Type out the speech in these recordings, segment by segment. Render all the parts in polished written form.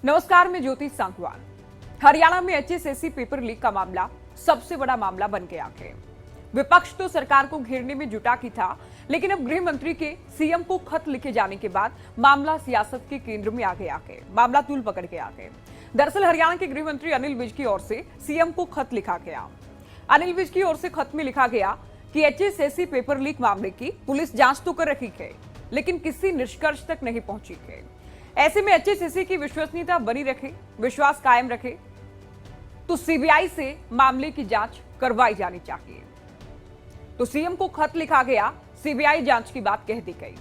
नमस्कार, मैं ज्योति सांगवान। हरियाणा में एचएसएससी पेपर लीक का मामला सबसे बड़ा मामला बन गया है। विपक्ष तो सरकार को घेरने में जुटा की था, लेकिन अब गृह मंत्री के सीएम को खत लिखे जाने के बाद मामला सियासत के केंद्र में आ गया है। मामला तूल पकड़ गया है। दरअसल हरियाणा के गृह मंत्री अनिल विज की ओर से सीएम को खत लिखा गया। अनिल विज की ओर से खत में लिखा गया कि एचएसएससी पेपर लीक मामले की पुलिस जांच तो कर रही है, लेकिन किसी निष्कर्ष तक नहीं पहुंची है। ऐसे में एचएसएससी की विश्वसनीयता बनी रखे, विश्वास कायम रखे, तो सीबीआई से मामले की जांच करवाई जानी चाहिए। तो सीएम को खत लिखा गया, सीबीआई जांच की बात कह दी गई।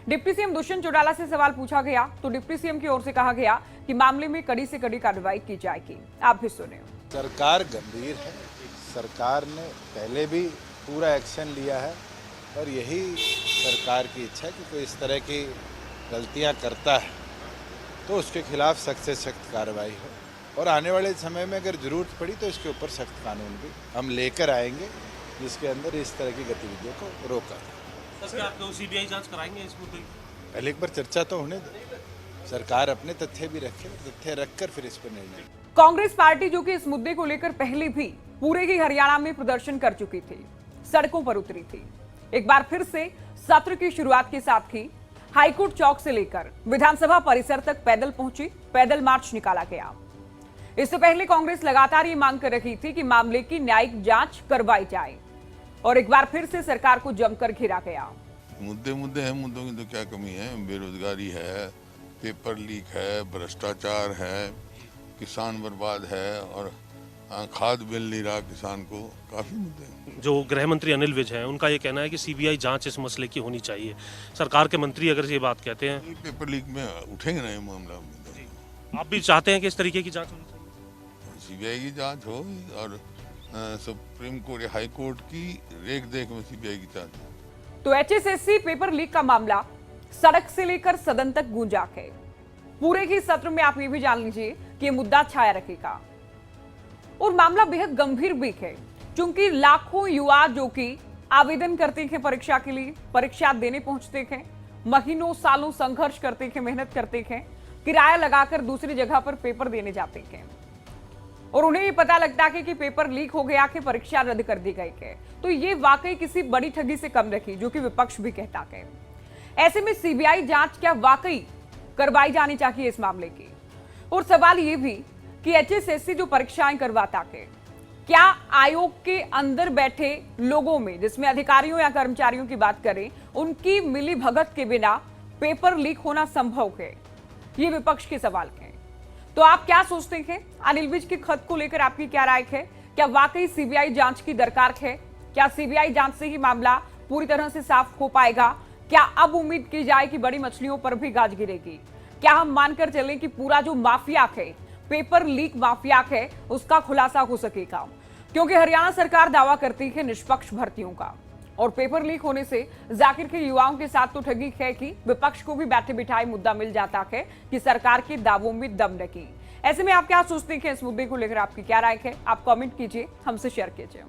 डिप्टी सीएम दुष्यंत चौटाला से सवाल पूछा गया तो डिप्टी सीएम की ओर से कहा गया कि मामले में कड़ी से कड़ी कार्रवाई की जाएगी। आप भी सुने। सरकार गंभीर है। सरकार ने पहले भी पूरा एक्शन लिया है और यही सरकार की इच्छा है कि कोई इस तरह की गलतियां करता है तो उसके खिलाफ सख्त से सख्त कार्रवाई हो, और आने वाले समय में अगर जरूरत पड़ी तो इसके ऊपर सख्त कानून भी हम लेकर आएंगे, जिसके अंदर इस तरह की गतिविधियों को रोका जाए। सर, क्या आप लोग सीबीआई जांच कराएंगे इस मुद्दे की? पहले एक बार चर्चा तो होने दे, सरकार अपने तथ्य भी रखे, तथ्य रखकर फिर इस पर निर्णय। कांग्रेस पार्टी जो कि इस मुद्दे को लेकर पहले भी पूरे ही हरियाणा में प्रदर्शन कर चुकी थी, सड़कों पर उतरी थी, एक बार फिर से सत्र की शुरुआत के साथ ही हाईकोर्ट चौक से लेकर विधानसभा परिसर तक पैदल पहुंची, पैदल मार्च निकाला गया। इससे पहले कांग्रेस लगातार ये मांग कर रही थी कि मामले की न्यायिक जांच करवाई जाए, और एक बार फिर से सरकार को जमकर घेरा गया। मुद्दे हैं, मुद्दों की तो क्या कमी है। बेरोजगारी है, पेपर लीक है, भ्रष्टाचार है, किसान बर्बाद है, और खाद मिल नहीं रहा किसान को। काफी मुद्दे हैं। जो गृह मंत्री अनिल विज हैं, उनका ये कहना है कि सीबीआई जांच इस मसले की होनी चाहिए। सरकार के मंत्री अगर ये बात कहते हैं, पेपर लीक में उठेंगे ना ये मामला। आप भी चाहते हैं कि इस तरीके की जांच होनी चाहिए? सीबीआई की जांच हो, और सुप्रीम कोर्ट या हाई कोर्ट की रेख देख में सीबीआई की जांच। तो एचएसएससी पेपर लीक का मामला सड़क से लेकर सदन तक गूंजा है। पूरे ही सत्र में आप ये भी जान लीजिए कि ये मुद्दा छाया रखेगा, और मामला बेहद गंभीर भी है, क्योंकि लाखों युवा जो कि आवेदन करते हैं परीक्षा के लिए, परीक्षा देने पहुंचते हैं, महीनों सालों संघर्ष करते हैं, मेहनत करते हैं, किराया लगाकर दूसरी जगह पर पेपर देने जाते हैं, और उन्हें ये पता लगता है कि पेपर लीक हो गया, कि परीक्षा रद्द कर दी गई है। तो ये वाकई किसी बड़ी ठगी से कम रखी, जो कि विपक्ष भी कहता है। ऐसे में सीबीआई जांच क्या वाकई करवाई जानी चाहिए इस मामले की? और सवाल ये भी कि एचएसएससी जो परीक्षाएं करवाता है, क्या आयोग के अंदर बैठे लोगों में, जिसमें अधिकारियों या कर्मचारियों की बात करें, उनकी मिली भगत के बिना पेपर लीक होना संभव है? ये विपक्ष के सवाल हैं। तो आप क्या सोचते हैं? अनिल विज के खत को लेकर आपकी क्या राय है? क्या वाकई सीबीआई जांच की दरकार है? क्या सीबीआई जांच से ही मामला पूरी तरह से साफ हो पाएगा? क्या अब उम्मीद की जाए कि बड़ी मछलियों पर भी गाज गिरेगी? क्या हम मानकर चलें कि पूरा जो माफिया है, पेपर लीक माफिया है, उसका खुलासा हो सकेगा? क्योंकि हरियाणा सरकार दावा करती है निष्पक्ष भर्तियों का, और पेपर लीक होने से जाकिर के युवाओं के साथ तो ठगी है कि विपक्ष को भी बैठे बिठाए मुद्दा मिल जाता है कि सरकार के दावों में दम नहीं। ऐसे में आप क्या सोचते हैं इस मुद्दे को लेकर? आपकी क्या राय है? आप कमेंट कीजिए, हमसे शेयर कीजिए।